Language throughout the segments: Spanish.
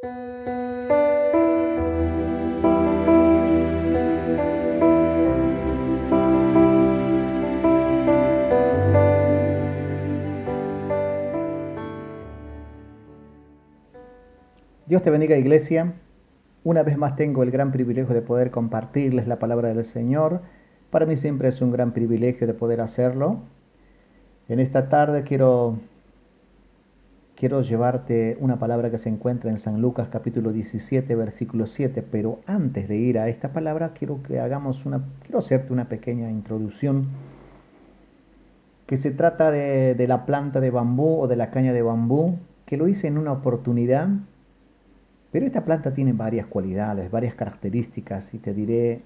Dios te bendiga, iglesia. Una vez más tengo el gran privilegio de poder compartirles la palabra del Señor. Para mí siempre es un gran privilegio de poder hacerlo. En esta tarde quiero llevarte una palabra que se encuentra en San Lucas capítulo 17, versículo 7. Pero antes de ir a esta palabra, quiero hacerte una pequeña introducción que se trata de la planta de bambú o de la caña de bambú, que lo hice en una oportunidad. Pero esta planta tiene varias cualidades, varias características, y te diré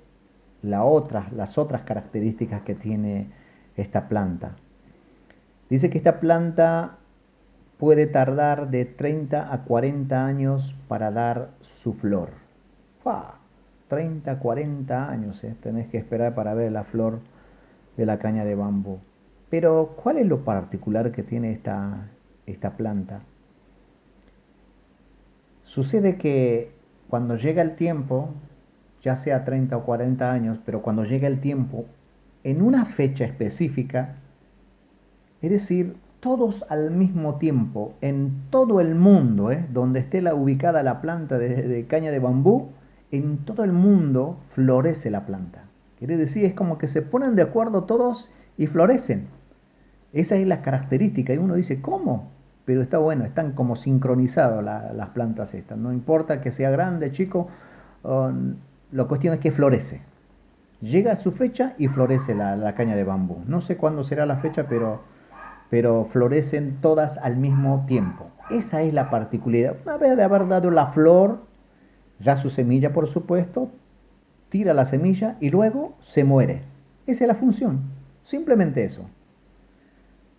las otras características que tiene esta planta. Dice que esta planta puede tardar de 30 a 40 años para dar su flor. ¡Fua! 30 a 40 años tenés que esperar para ver la flor de la caña de bambú. Pero, ¿cuál es lo particular que tiene esta planta? Sucede que cuando llega el tiempo, ya sea 30 o 40 años, pero cuando llega el tiempo, en una fecha específica, es decir, todos al mismo tiempo, en todo el mundo, donde esté ubicada la planta de caña de bambú, en todo el mundo florece la planta. Quiere decir, es como que se ponen de acuerdo todos y florecen. Esa es la característica, y uno dice, ¿cómo? Pero está bueno, están como sincronizadas las plantas estas. No importa que sea grande, chico, la cuestión es que florece. Llega a su fecha y florece la caña de bambú. No sé cuándo será la fecha, pero florecen todas al mismo tiempo. Esa es la particularidad. Una vez de haber dado la flor, ya su semilla, por supuesto, tira la semilla y luego se muere. Esa es la función. Simplemente eso.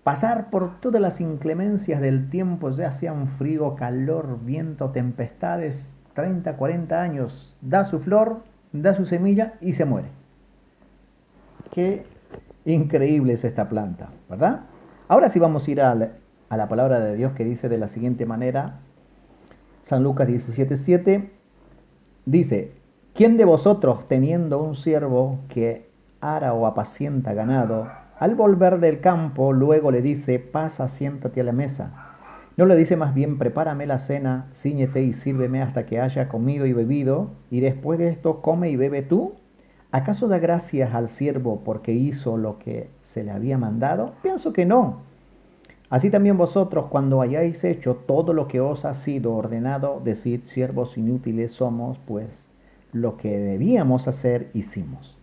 Pasar por todas las inclemencias del tiempo, ya sean frío, calor, viento, tempestades, 30, 40 años, da su flor, da su semilla y se muere. Qué increíble es esta planta, ¿verdad? Ahora sí vamos a ir a la palabra de Dios, que dice de la siguiente manera, San Lucas 17:7, dice: ¿quién de vosotros, teniendo un siervo que ara o apacienta ganado, al volver del campo luego le dice, pasa, siéntate a la mesa? ¿No le dice más bien, prepárame la cena, cíñete y sírveme hasta que haya comido y bebido, y después de esto come y bebe tú? ¿Acaso da gracias al siervo porque hizo lo que se le había mandado? Pienso que no. Así también vosotros, cuando hayáis hecho todo lo que os ha sido ordenado, decid, siervos inútiles somos, pues lo que debíamos hacer hicimos.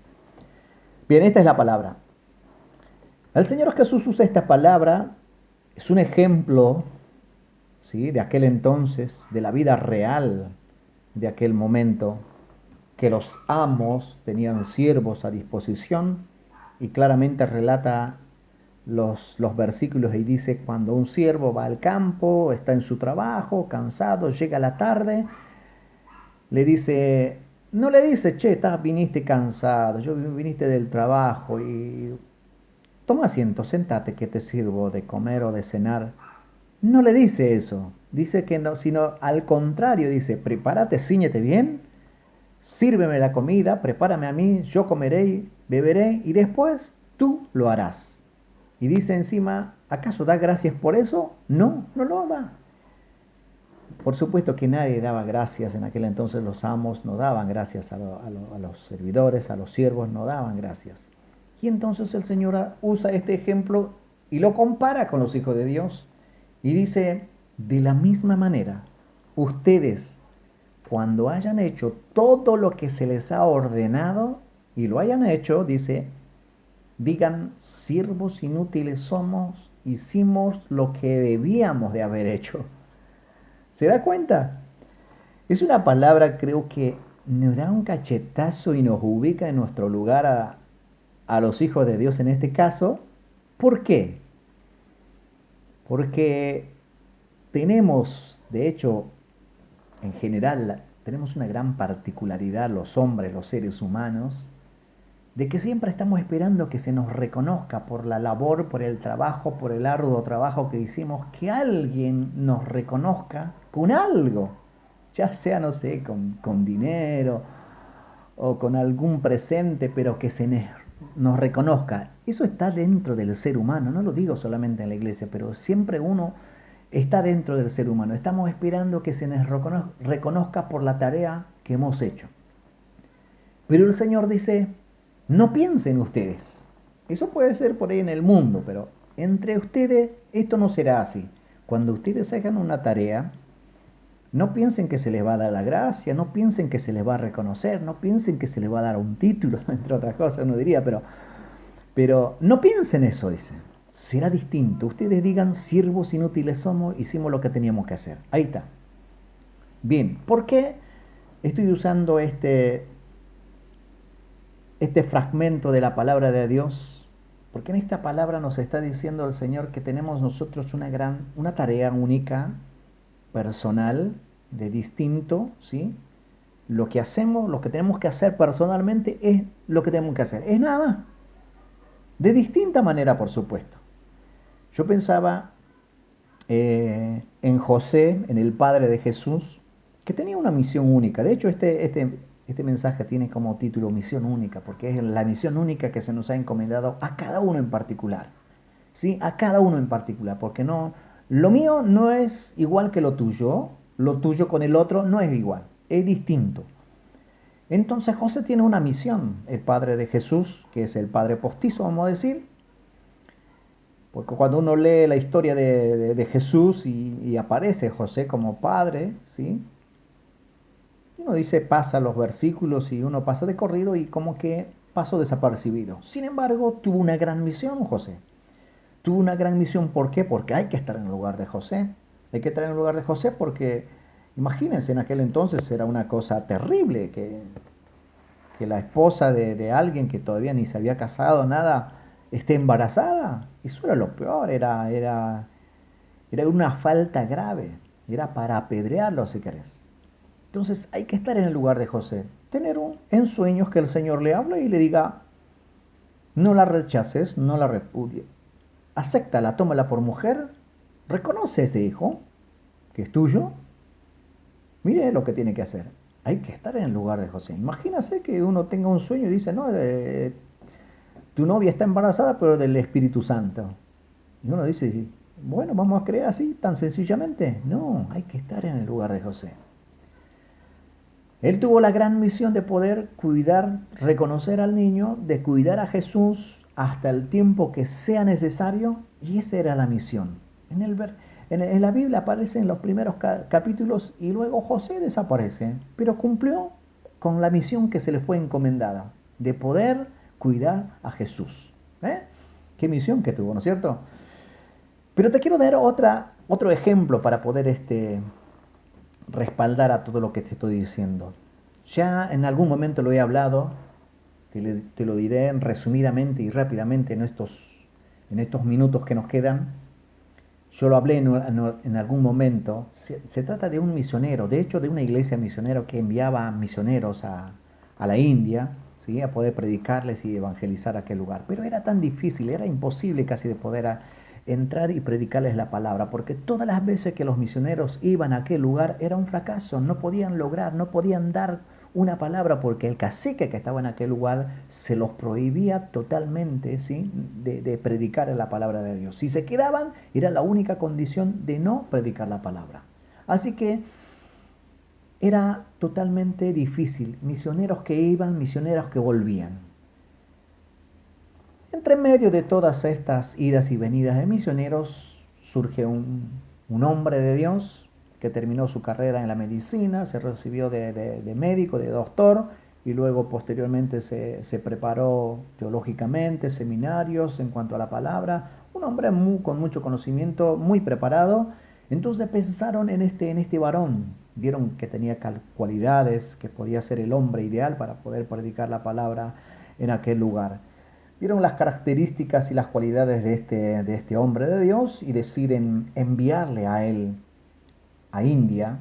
Bien, esta es la palabra. El Señor Jesús usa esta palabra, es un ejemplo, ¿sí?, de aquel entonces, de la vida real de aquel momento, que los amos tenían siervos a disposición, y claramente relata los versículos y dice, cuando un siervo va al campo, está en su trabajo, cansado, llega a la tarde, le dice, no le dice, che, viniste cansado, viniste del trabajo y toma asiento, sentate que te sirvo de comer o de cenar. No le dice eso, dice que no, sino al contrario, dice, prepárate, cíñete bien, sírveme la comida, prepárame a mí, yo comeré, beberé y después tú lo harás. Y dice encima, ¿acaso da gracias por eso? No, no lo da. Por supuesto que nadie daba gracias en aquel entonces, los amos no daban gracias a los servidores, a los siervos no daban gracias. Y entonces el Señor usa este ejemplo y lo compara con los hijos de Dios y dice, de la misma manera, ustedes, cuando hayan hecho todo lo que se les ha ordenado y lo hayan hecho, dice, digan, siervos inútiles somos, hicimos lo que debíamos de haber hecho. ¿Se da cuenta? Es una palabra, creo que nos da un cachetazo y nos ubica en nuestro lugar a los hijos de Dios en este caso. ¿Por qué? Porque tenemos, de hecho, en general, tenemos una gran particularidad los hombres, los seres humanos, de que siempre estamos esperando que se nos reconozca por la labor, por el trabajo, por el arduo trabajo que hicimos, que alguien nos reconozca con algo. ya sea, no sé, con dinero o con algún presente, pero que nos reconozca. Eso está dentro del ser humano, no lo digo solamente en la iglesia, pero siempre uno está dentro del ser humano. Estamos esperando que se nos reconozca por la tarea que hemos hecho. Pero el Señor dice, no piensen ustedes. Eso puede ser por ahí en el mundo, pero entre ustedes esto no será así. Cuando ustedes hagan una tarea, no piensen que se les va a dar la gracia, no piensen que se les va a reconocer, no piensen que se les va a dar un título, entre otras cosas uno diría, pero no piensen eso, dice. Será distinto. Ustedes digan, siervos inútiles somos, hicimos lo que teníamos que hacer. Ahí está. Bien, ¿por qué estoy usando este fragmento de la palabra de Dios? Porque en esta palabra nos está diciendo el Señor que tenemos nosotros una tarea única, personal, de distinto, ¿sí? Lo que hacemos, lo que tenemos que hacer personalmente es lo que tenemos que hacer. Es nada más. De distinta manera, por supuesto. Yo pensaba en José, en el padre de Jesús, que tenía una misión única. De hecho, este mensaje tiene como título Misión Única, porque es la misión única que se nos ha encomendado a cada uno en particular. ¿Sí? A cada uno en particular, porque no, lo mío no es igual que lo tuyo con el otro no es igual, es distinto. Entonces José tiene una misión, el padre de Jesús, que es el padre postizo, vamos a decir, porque cuando uno lee la historia de Jesús y aparece José como padre, ¿sí? Uno dice, pasa los versículos y uno pasa de corrido y como que pasó desapercibido. Sin embargo, tuvo una gran misión José. Tuvo una gran misión, ¿por qué? Porque hay que estar en el lugar de José. Hay que estar en el lugar de José porque, imagínense, en aquel entonces era una cosa terrible que la esposa de alguien que todavía ni se había casado, nada, esté embarazada. Eso era lo peor, era una falta grave, era para apedrearlo si querés. Entonces hay que estar en el lugar de José, tener en sueños que el Señor le hable y le diga, no la rechaces, no la repudies, acéptala, tómala por mujer, reconoce ese hijo que es tuyo, mire lo que tiene que hacer. Hay que estar en el lugar de José. Imagínase que uno tenga un sueño y dice, no, tu novia está embarazada, pero del Espíritu Santo. Y uno dice, bueno, vamos a creer así, tan sencillamente. No, hay que estar en el lugar de José. Él tuvo la gran misión de poder cuidar, reconocer al niño, de cuidar a Jesús hasta el tiempo que sea necesario, y esa era la misión. En la Biblia aparecen los primeros capítulos y luego José desaparece, pero cumplió con la misión que se le fue encomendada, de poder cuidar a Jesús. ¿Eh? Qué misión que tuvo, ¿no es cierto? Pero te quiero dar otro ejemplo para poder respaldar a todo lo que te estoy diciendo. Ya en algún momento lo he hablado, te lo diré resumidamente y rápidamente en estos minutos que nos quedan. Yo lo hablé en algún momento. Se trata de un misionero, de hecho de una iglesia misionera que enviaba misioneros a la India, ¿sí? A poder predicarles y evangelizar aquel lugar. Pero era tan difícil, era imposible casi de poder entrar y predicarles la palabra, porque todas las veces que los misioneros iban a aquel lugar era un fracaso, no podían lograr, no podían dar una palabra porque el cacique que estaba en aquel lugar se los prohibía totalmente, ¿sí? de predicar la palabra de Dios. Si se quedaban, era la única condición de no predicar la palabra. Así que era totalmente difícil, misioneros que iban, misioneros que volvían. Entre medio de todas estas idas y venidas de misioneros surge un hombre de Dios que terminó su carrera en la medicina, se recibió de médico, de doctor, y luego posteriormente se preparó teológicamente, seminarios en cuanto a la palabra, un hombre con mucho conocimiento, muy preparado. Entonces pensaron en este varón, vieron que tenía cualidades, que podía ser el hombre ideal para poder predicar la palabra en aquel lugar. Vieron las características y las cualidades de este hombre de Dios y deciden enviarle a él a India.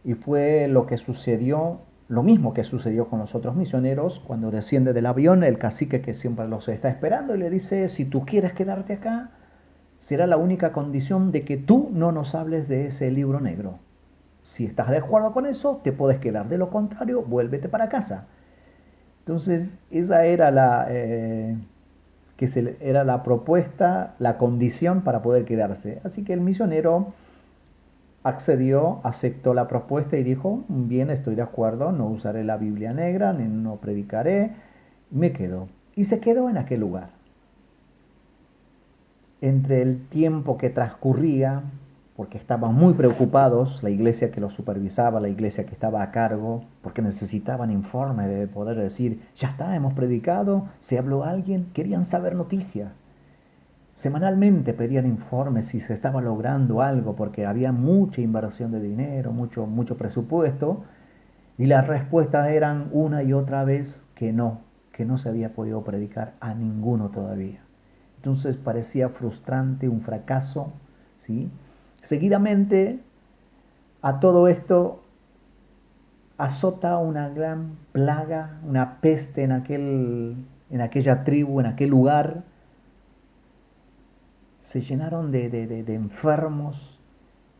Y fue lo que sucedió, lo mismo que sucedió con los otros misioneros. Cuando desciende del avión, el cacique que siempre los está esperando y le dice, si tú quieres quedarte acá, será la única condición de que tú no nos hables de ese libro negro. Si estás de acuerdo con eso, te puedes quedar. De lo contrario, vuélvete para casa. Entonces, esa era era la propuesta, la condición para poder quedarse. Así que el misionero accedió, aceptó la propuesta y dijo, bien, estoy de acuerdo, no usaré la Biblia negra, ni no predicaré, me quedo. Y se quedó en aquel lugar. Entre el tiempo que transcurría, porque estaban muy preocupados, la iglesia que los supervisaba, la iglesia que estaba a cargo, porque necesitaban informe de poder decir, ya está, hemos predicado, se habló alguien, querían saber noticias. Semanalmente pedían informes si se estaba logrando algo, porque había mucha inversión de dinero, mucho presupuesto, y las respuestas eran una y otra vez que no se había podido predicar a ninguno todavía. Entonces parecía frustrante, un fracaso, ¿sí? Seguidamente a todo esto azota una gran plaga, una peste en aquella tribu, en aquel lugar. Se llenaron de enfermos.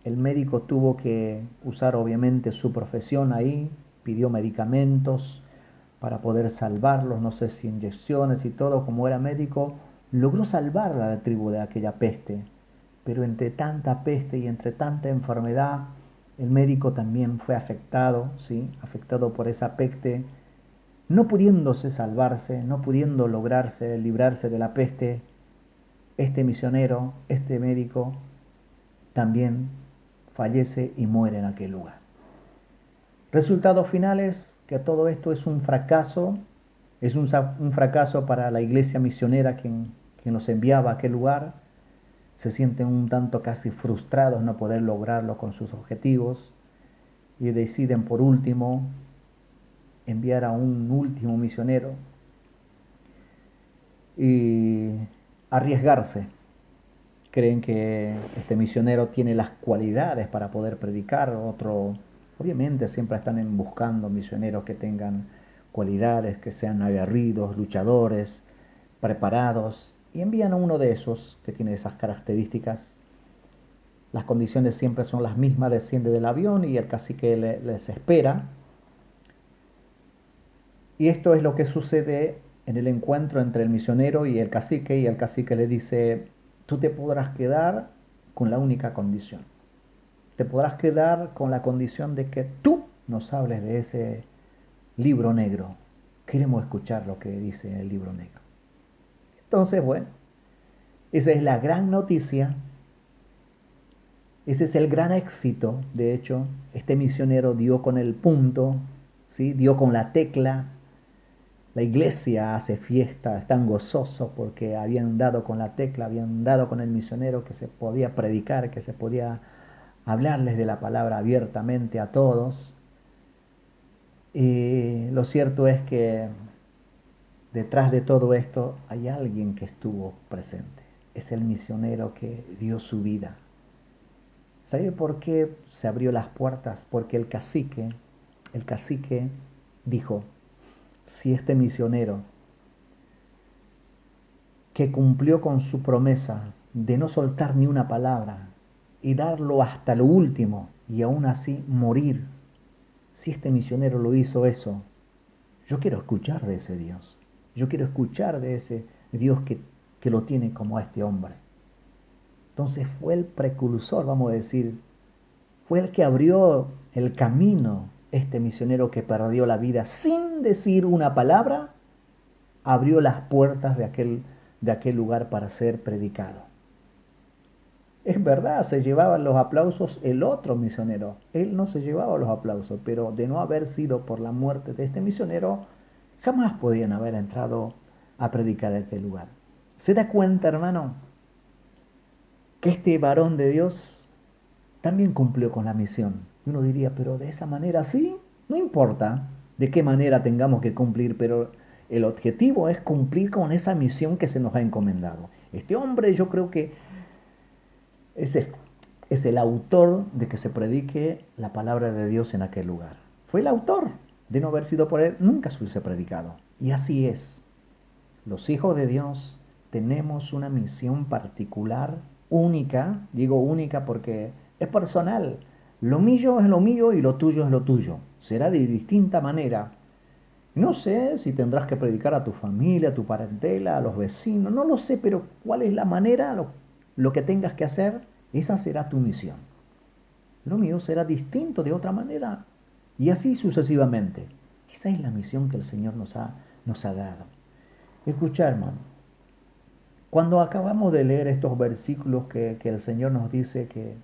El médico tuvo que usar obviamente su profesión ahí, pidió medicamentos para poder salvarlos, no sé si inyecciones y todo, como era médico, logró salvar a la tribu de aquella peste. Pero entre tanta peste y entre tanta enfermedad, el médico también fue afectado, ¿sí? Afectado por esa peste, no pudiéndose salvarse, no pudiendo lograrse librarse de la peste. Este misionero, este médico, también fallece y muere en aquel lugar. Resultados finales, que todo esto es un fracaso, es un fracaso para la iglesia misionera quien nos enviaba a aquel lugar. Se sienten un tanto casi frustrados no poder lograrlo con sus objetivos y deciden por último enviar a un último misionero y arriesgarse. Creen que este misionero tiene las cualidades para poder predicar. Obviamente siempre están buscando misioneros que tengan cualidades, que sean aguerridos, luchadores, preparados, y envían a uno de esos que tiene esas características. Las condiciones siempre son las mismas, desciende del avión y el cacique les espera. Y esto es lo que sucede en el encuentro entre el misionero y el cacique le dice, tú te podrás quedar con la única condición. Te podrás quedar con la condición de que tú nos hables de ese libro negro. Queremos escuchar lo que dice el libro negro. Entonces, bueno, esa es la gran noticia, ese es el gran éxito. De hecho, este misionero dio con el punto, ¿sí? Dio con la tecla. La iglesia hace fiesta, están gozosos porque habían dado con la tecla, habían dado con el misionero que se podía predicar, que se podía hablarles de la palabra abiertamente a todos. Y lo cierto es que detrás de todo esto hay alguien que estuvo presente. Es el misionero que dio su vida. ¿Sabe por qué se abrió las puertas? Porque el cacique dijo, si este misionero que cumplió con su promesa de no soltar ni una palabra y darlo hasta lo último y aún así morir, si este misionero lo hizo eso, yo quiero escuchar de ese Dios. Yo quiero escuchar de ese Dios que lo tiene como a este hombre. Entonces fue el precursor, vamos a decir, fue el que abrió el camino, este misionero que perdió la vida sin decir una palabra, abrió las puertas de aquel lugar para ser predicado. Es verdad, se llevaban los aplausos el otro misionero. Él no se llevaba los aplausos, pero de no haber sido por la muerte de este misionero, jamás podían haber entrado a predicar en aquel lugar. ¿Se da cuenta, hermano, que este varón de Dios también cumplió con la misión? Y uno diría, pero de esa manera sí, no importa de qué manera tengamos que cumplir, pero el objetivo es cumplir con esa misión que se nos ha encomendado. Este hombre yo creo que es es el autor de que se predique la palabra de Dios en aquel lugar. Fue el autor. De no haber sido por él, nunca se hubiese predicado. Y así es. Los hijos de Dios tenemos una misión particular, única, digo única porque es personal. Lo mío es lo mío y lo tuyo es lo tuyo. Será de distinta manera. No sé si tendrás que predicar a tu familia, a tu parentela, a los vecinos, no lo sé, pero cuál es la manera, lo que tengas que hacer, esa será tu misión. Lo mío será distinto de otra manera. Y así sucesivamente. Esa es la misión que el Señor nos ha dado. Escucha, hermano, cuando acabamos de leer estos versículos que el Señor nos dice que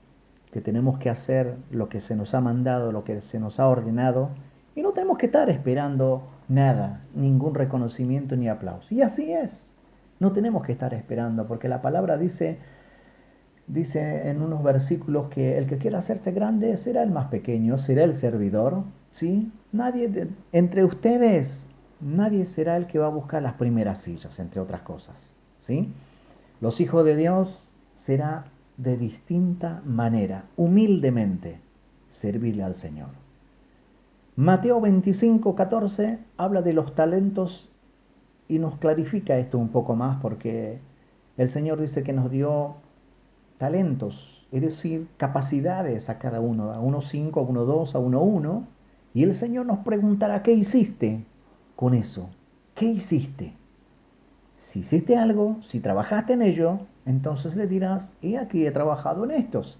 tenemos que hacer lo que se nos ha mandado, lo que se nos ha ordenado, y no tenemos que estar esperando nada, ningún reconocimiento ni aplauso. Y así es. No tenemos que estar esperando, porque la palabra dice en unos versículos que el que quiera hacerse grande será el más pequeño, será el servidor, ¿sí? Entre ustedes, nadie será el que va a buscar las primeras sillas, entre otras cosas, ¿sí? Los hijos de Dios será de distinta manera, humildemente, servirle al Señor. Mateo 25:14 habla de los talentos y nos clarifica esto un poco más porque el Señor dice que nos dio talentos, es decir, capacidades a cada uno, a uno 5, a uno 2, a uno 1, y el Señor nos preguntará, ¿qué hiciste con eso? ¿Qué hiciste? Si hiciste algo, si trabajaste en ello, entonces le dirás, y aquí he trabajado en estos.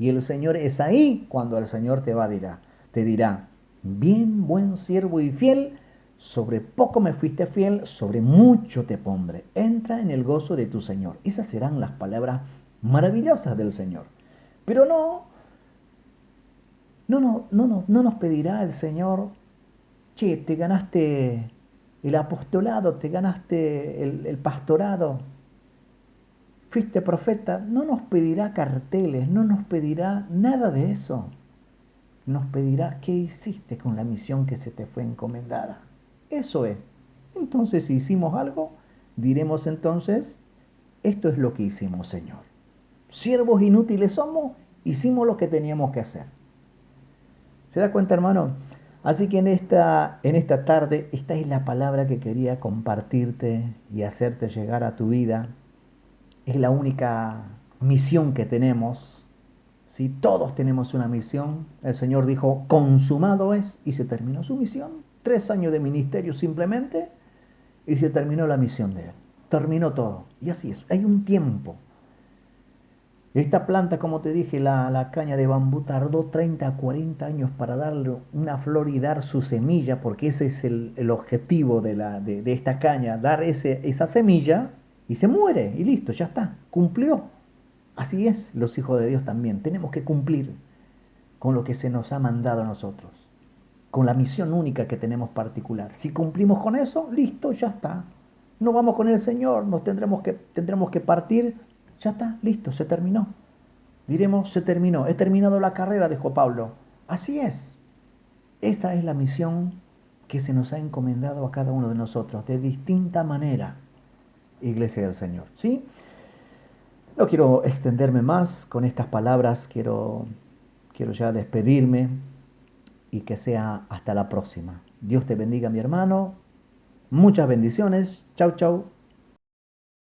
Y el Señor es ahí cuando el Señor te dirá, bien, buen siervo y fiel, sobre poco me fuiste fiel, sobre mucho te pondré. Entra en el gozo de tu Señor. Esas serán las palabras maravillosas del Señor. Pero no nos pedirá el Señor, che, te ganaste el apostolado, te ganaste el pastorado, fuiste profeta, no nos pedirá carteles, no nos pedirá nada de eso. Nos pedirá qué hiciste con la misión que se te fue encomendada. Eso es. Entonces, si hicimos algo, diremos entonces, esto es lo que hicimos, Señor. Siervos inútiles somos, hicimos lo que teníamos que hacer. ¿Se da cuenta, hermano? Así que en esta tarde, esta es la palabra que quería compartirte y hacerte llegar a tu vida. Es la única misión que tenemos. Si todos tenemos una misión, el Señor dijo, consumado es, y se terminó su misión. 3 años de ministerio simplemente, y se terminó la misión de Él. Terminó todo. Y así es. Hay un tiempo. Esta planta, como te dije, la caña de bambú tardó 30 a 40 años para darle una flor y dar su semilla, porque ese es el objetivo de esta caña, dar esa semilla y se muere y listo, ya está, cumplió. Así es, los hijos de Dios también, tenemos que cumplir con lo que se nos ha mandado a nosotros, con la misión única que tenemos particular. Si cumplimos con eso, listo, ya está. No vamos con el Señor, nos tendremos que partir, ya está, listo, se terminó. Diremos, se terminó, he terminado la carrera, dijo Pablo. Así es. Esa es la misión que se nos ha encomendado a cada uno de nosotros, de distinta manera, Iglesia del Señor. ¿Sí? No quiero extenderme más con estas palabras, quiero ya despedirme y que sea hasta la próxima. Dios te bendiga, mi hermano. Muchas bendiciones. Chau, chau.